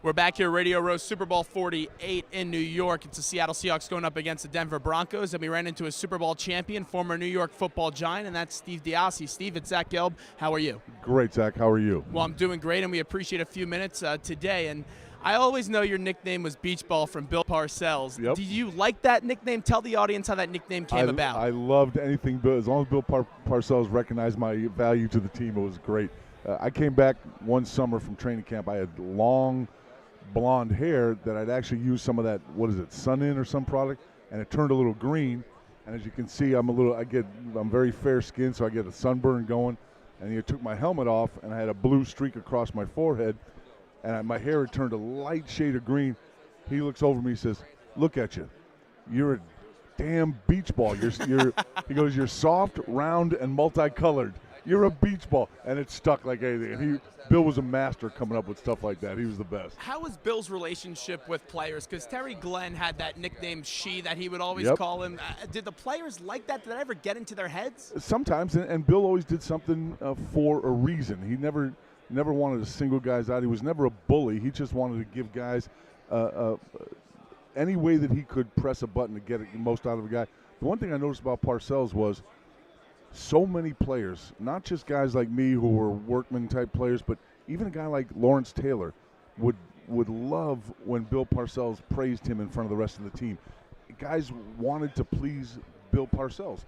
We're back here, Radio Row, Super Bowl 48 in New York. It's the Seattle Seahawks going up against the Denver Broncos, and we ran into a Super Bowl champion, former New York football giant, and that's Steve DeOssie. Steve, it's Zach Gelb. How are you? Great, Zach. How are you? Well, I'm doing great, and we appreciate a few minutes today. And I always know your nickname was Beach Ball from Bill Parcells. Yep. Did you like that nickname? Tell the audience how that nickname came about. I loved anything Bill. As long as Bill Parcells recognized my value to the team, it was great. I came back one summer from training camp. I had long blonde hair that I'd actually used some of that, what is it, Sun-In or some product, and it turned a little green. And as you can see, I'm very fair skinned, so I get a sunburn going. And he took my helmet off, and I had a blue streak across my forehead, and my hair had turned a light shade of green. He looks over me, he says, "Look at you. You're a damn beach ball. He goes, you're soft, round, and multicolored. You're a beach ball." And it stuck like anything. And Bill was a master coming up with stuff like that. He was the best. How was Bill's relationship with players? Because Terry Glenn had that nickname She that he would always call him. Did the players like that? Did that ever get into their heads? Sometimes, and Bill always did something for a reason. He never wanted to single guys out. He was never a bully. He just wanted to give guys any way that he could press a button to get the most out of a guy. The one thing I noticed about Parcells was so many players, not just guys like me who were workman-type players, but even a guy like Lawrence Taylor would love when Bill Parcells praised him in front of the rest of the team. Guys wanted to please Bill Parcells.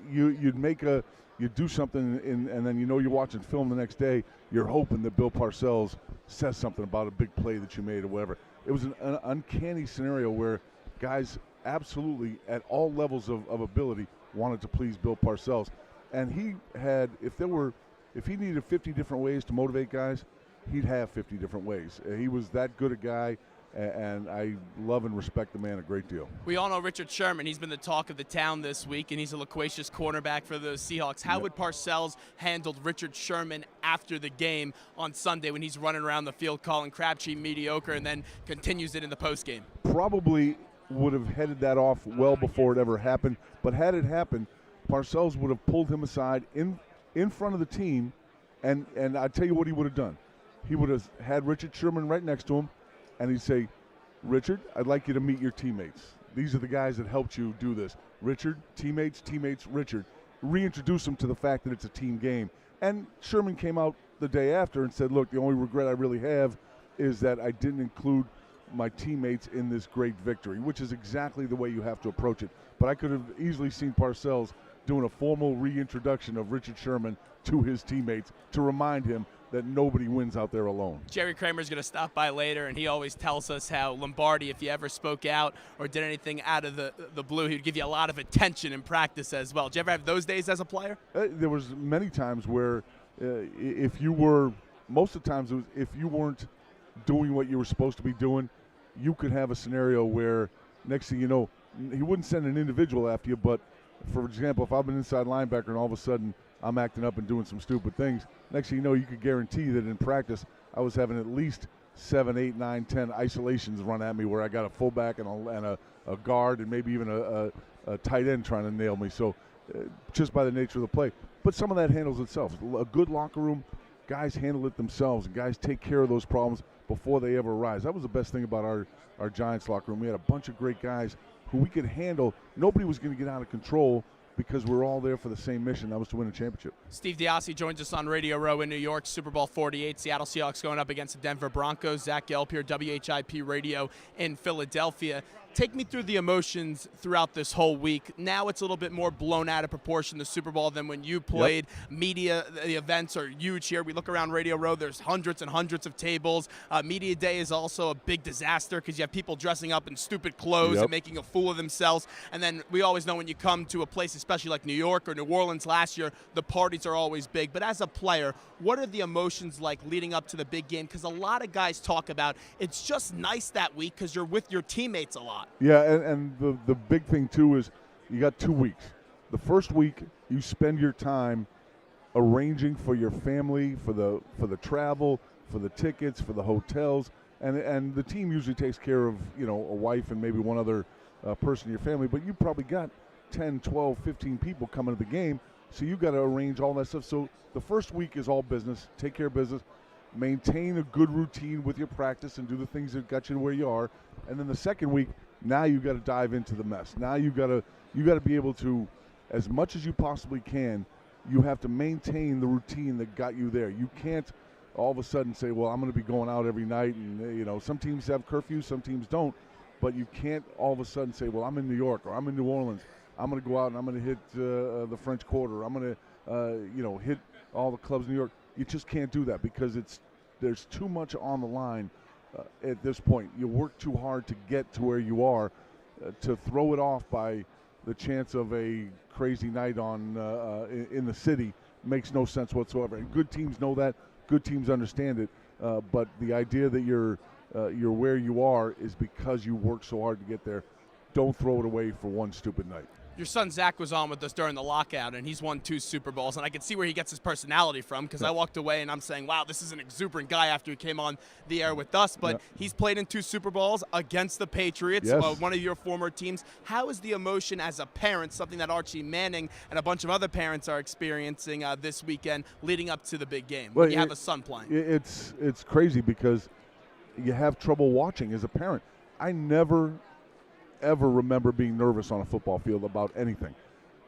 You'd do something, and then you're watching film the next day, you're hoping that Bill Parcells says something about a big play that you made or whatever. It was an uncanny scenario where guys absolutely, at all levels of ability, wanted to please Bill Parcells. And he had, if he needed 50 different ways to motivate guys, he'd have 50 different ways. He was that good a guy, and I love and respect the man a great deal. We all know Richard Sherman. He's been the talk of the town this week, and he's a loquacious cornerback for the Seahawks. How would Parcells handled Richard Sherman after the game on Sunday when he's running around the field calling Crabtree mediocre and then continues it in the postgame? Probably would have headed that off well before it ever happened. But had it happened, Parcells would have pulled him aside in front of the team, and I tell you what he would have done. He would have had Richard Sherman right next to him, and he'd say, "Richard, I'd like you to meet your teammates. These are the guys that helped you do this. Richard, teammates, Richard." Reintroduce him to the fact that it's a team game. And Sherman came out the day after and said, "Look, the only regret I really have is that I didn't include my teammates in this great victory," which is exactly the way you have to approach it. But I could have easily seen Parcells doing a formal reintroduction of Richard Sherman to his teammates to remind him that nobody wins out there alone. Jerry Kramer's going to stop by later, and he always tells us how Lombardi, if you ever spoke out or did anything out of the blue, he'd give you a lot of attention in practice as well. Did you ever have those days as a player? There was many times where most of the times it was if you weren't doing what you were supposed to be doing, you could have a scenario where next thing you know, he wouldn't send an individual after you, but for example, if I'm an inside linebacker and all of a sudden I'm acting up and doing some stupid things, next thing you know, you could guarantee that in practice I was having at least 7, 8, 9, 10 isolations run at me where I got a fullback and a guard and maybe even a tight end trying to nail me. So just by the nature of the play. But some of that handles itself. A good locker room, guys handle it themselves, and guys take care of those problems before they ever arise. That was the best thing about our Giants locker room. We had a bunch of great guys who we could handle. Nobody was going to get out of control because we're all there for the same mission. That was to win a championship. Steve DeOssie joins us on Radio Row in New York, Super Bowl 48. Seattle Seahawks going up against the Denver Broncos. Zach Gelb here, WHIP Radio in Philadelphia. Take me through the emotions throughout this whole week. Now it's a little bit more blown out of proportion, the Super Bowl, than when you played. Yep. Media, the events are huge here. We look around Radio Row, there's hundreds and hundreds of tables. Media Day is also a big disaster because you have people dressing up in stupid clothes and making a fool of themselves. And then we always know when you come to a place, especially like New York or New Orleans last year, the parties are always big. But as a player, what are the emotions like leading up to the big game? Because a lot of guys talk about it's just nice that week because you're with your teammates a lot. Yeah, and the big thing, too, is you got 2 weeks. The first week, you spend your time arranging for your family, for the travel, for the tickets, for the hotels, and the team usually takes care of, a wife and maybe one other person in your family, but you probably got 10, 12, 15 people coming to the game, so you got to arrange all that stuff. So the first week is all business, take care of business. maintain a good routine with your practice and do the things that got you where you are. And then the second week, now you got to dive into the mess. Now you got to be able to, as much as you possibly can, you have to maintain the routine that got you there. You can't all of a sudden say, well, I'm going to be going out every night. And, some teams have curfews, some teams don't. But you can't all of a sudden say, well, I'm in New York or I'm in New Orleans. I'm going to go out and I'm going to hit the French Quarter. I'm going to, hit all the clubs in New York. You just can't do that because there's too much on the line at this point. You work too hard to get to where you are. To throw it off by the chance of a crazy night in the city makes no sense whatsoever. And good teams know that. Good teams understand it. But the idea that you're where you are is because you work so hard to get there. Don't throw it away for one stupid night. Your son Zach was on with us during the lockout, and he's won 2 Super Bowls, and I can see where he gets his personality from because I walked away and I'm saying, wow, this is an exuberant guy after he came on the air with us. But he's played in 2 Super Bowls against the Patriots, one of your former teams. How is the emotion as a parent, something that Archie Manning and a bunch of other parents are experiencing this weekend leading up to the big game when you have a son playing? It's crazy because you have trouble watching as a parent. I never ever remember being nervous on a football field about anything.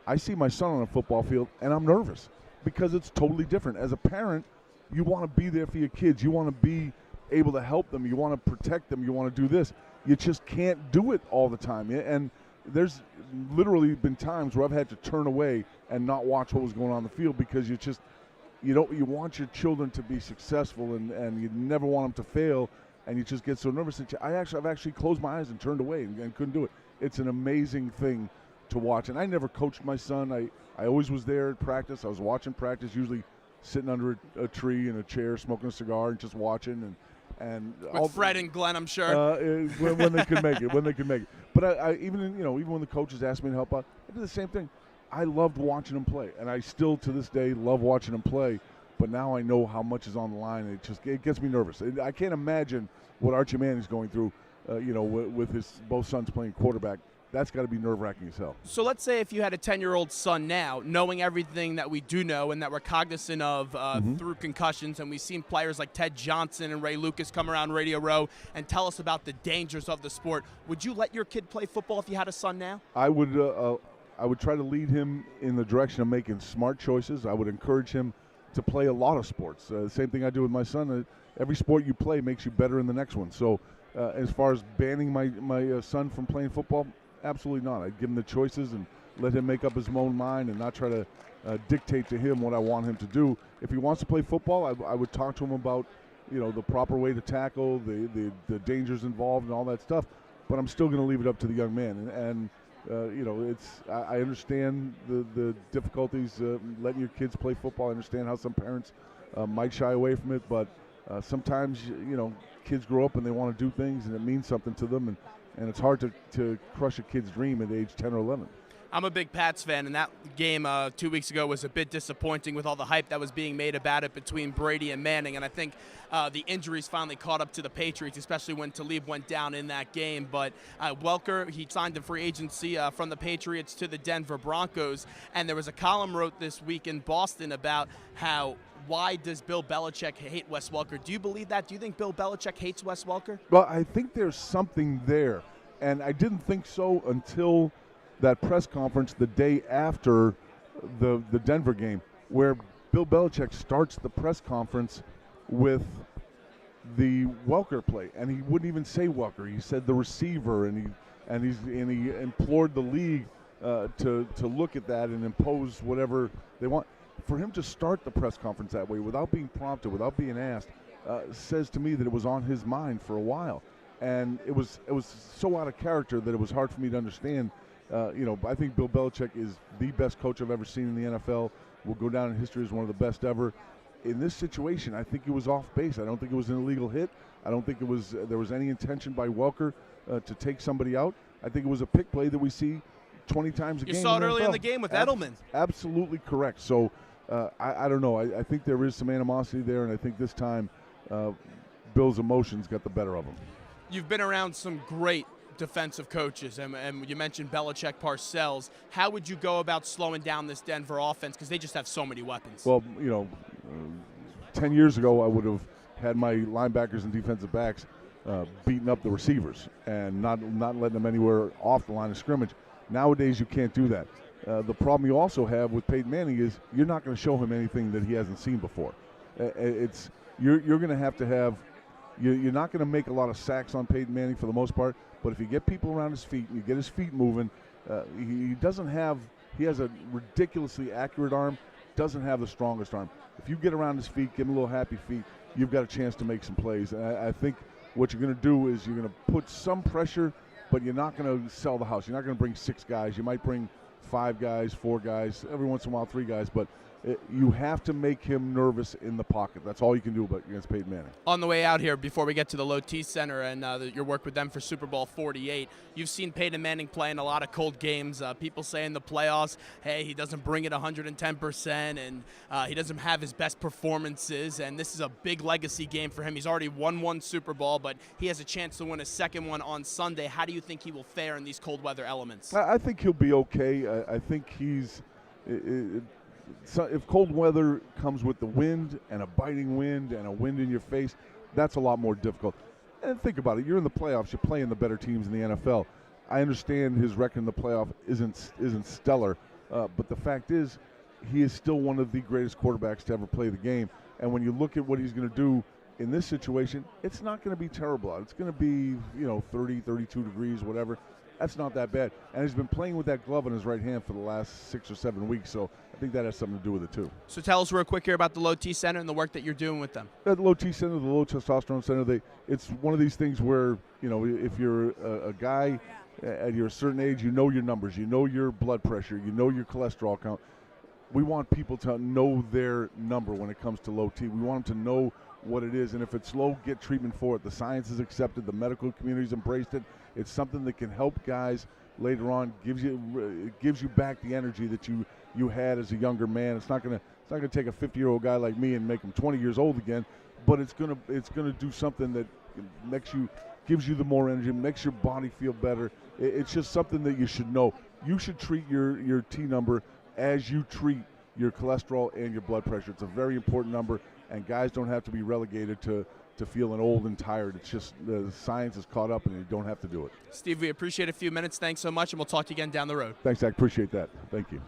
I see my son on a football field and I'm nervous because it's totally different. As a parent, you want to be there for your kids. You want to be able to help them. You want to protect them. You want to do this. You just can't do it all the time. And there's literally been times where I've had to turn away and not watch what was going on the field because you want your children to be successful and you never want them to fail. And you just get so nervous that I've actually closed my eyes and turned away and couldn't do it. It's an amazing thing to watch. And I never coached my son. I always was there at practice. I was watching practice, usually sitting under a tree in a chair, smoking a cigar and just watching. And with Fred and Glenn, I'm sure. When they could make it. But I even when the coaches asked me to help out, I did the same thing. I loved watching them play, and I still to this day love watching them play. But now I know how much is on the line, and it gets me nervous. I can't imagine what Archie Manning's going through, with his both sons playing quarterback. That's got to be nerve-wracking as hell. So let's say if you had a 10-year-old son now, knowing everything that we do know and that we're cognizant of through concussions, and we've seen players like Ted Johnson and Ray Lucas come around Radio Row and tell us about the dangers of the sport. Would you let your kid play football if you had a son now? I would try to lead him in the direction of making smart choices. I would encourage him to play a lot of sports. The same thing I do with my son. Every sport you play makes you better in the next one. So as far as banning my son from playing football, absolutely not. I'd give him the choices and let him make up his own mind and not try to dictate to him what I want him to do. If he wants to play football, I would talk to him about the proper way to tackle, the dangers involved and all that stuff. But I'm still going to leave it up to the young man. And I understand the difficulties letting your kids play football. I understand how some parents might shy away from it, but sometimes kids grow up and they want to do things and it means something to them, and it's hard to crush a kid's dream at age 10 or 11. I'm a big Pats fan, and that game 2 weeks ago was a bit disappointing with all the hype that was being made about it between Brady and Manning. And I think the injuries finally caught up to the Patriots, especially when Talib went down in that game. But Welker, he signed a free agency from the Patriots to the Denver Broncos. And there was a column wrote this week in Boston about why does Bill Belichick hate Wes Welker? Do you believe that? Do you think Bill Belichick hates Wes Welker? Well, I think there's something there. And I didn't think so until that press conference the day after the Denver game, where Bill Belichick starts the press conference with the Welker play, and he wouldn't even say Welker. He said the receiver, and he implored the league to look at that and impose whatever they want. For him to start the press conference that way, without being prompted, without being asked, says to me that it was on his mind for a while, and it was so out of character that it was hard for me to understand. I think Bill Belichick is the best coach I've ever seen in the NFL. Will go down in history as one of the best ever. In this situation, I think it was off base. I don't think it was an illegal hit. I don't think there was any intention by Welker to take somebody out. I think it was a pick play that we see 20 times a game. You saw it early in the game with Edelman. Absolutely correct. So I don't know. I think there is some animosity there, and I think this time Bill's emotions got the better of him. You've been around some great defensive coaches, and you mentioned Belichick, Parcells. How would you go about slowing down this Denver offense? Because they just have so many weapons. Well, 10 years ago, I would have had my linebackers and defensive backs beating up the receivers and not letting them anywhere off the line of scrimmage. Nowadays, you can't do that. The problem you also have with Peyton Manning is you're not going to show him anything that he hasn't seen before. You're going to have you're not going to make a lot of sacks on Peyton Manning for the most part, but if you get people around his feet and you get his feet moving, he has a ridiculously accurate arm, doesn't have the strongest arm. If you get around his feet, give him a little happy feet, you've got a chance to make some plays. And I think what you're going to do is you're going to put some pressure, but you're not going to sell the house. You're not going to bring 6 guys. You might bring 5 guys, 4 guys, every once in a while 3 guys, but you have to make him nervous in the pocket. That's all you can do against Peyton Manning. On the way out here, before we get to the Low T Center and your work with them for Super Bowl 48, you've seen Peyton Manning play in a lot of cold games. People say in the playoffs, hey, he doesn't bring it 110%, and he doesn't have his best performances, and this is a big legacy game for him. He's already won 1 Super Bowl, but he has a chance to win a second one on Sunday. How do you think he will fare in these cold weather elements? I think he'll be okay. I think he's so if cold weather comes with the wind and a biting wind and a wind in your face, that's a lot more difficult. And think about it. You're in the playoffs. You're playing the better teams in the NFL. I understand his record in the playoff isn't stellar, but the fact is he is still one of the greatest quarterbacks to ever play the game. And when you look at what he's going to do in this situation, it's not going to be terrible out. It's going to be 30, 32 degrees, whatever. That's not that bad. And he's been playing with that glove in his right hand for the last 6 or 7 weeks, so I think that has something to do with it too. So tell us real quick here about the Low T Center and the work that you're doing with them. The Low T Center, the Low Testosterone Center, it's one of these things where, if you're a guy at your certain age, you know your numbers, you know your blood pressure, you know your cholesterol count. We want people to know their number when it comes to low T. We want them to know what it is, and if it's low, get treatment for it. The science is accepted, the medical community's embraced it. It's something that can help guys later on, gives you back the energy that you had as a younger man. It's not gonna take a 50-year-old guy like me and make him 20 years old again, but it's gonna do something that gives you the more energy, makes your body feel better. It's just something that you should know. You should treat your T number as you treat your cholesterol and your blood pressure. It's a very important number, and guys don't have to be relegated to feeling old and tired. It's just the science is caught up, and you don't have to do it. Steve, we appreciate a few minutes. Thanks so much, and we'll talk to you again down the road. Thanks, Zach. Appreciate that. Thank you.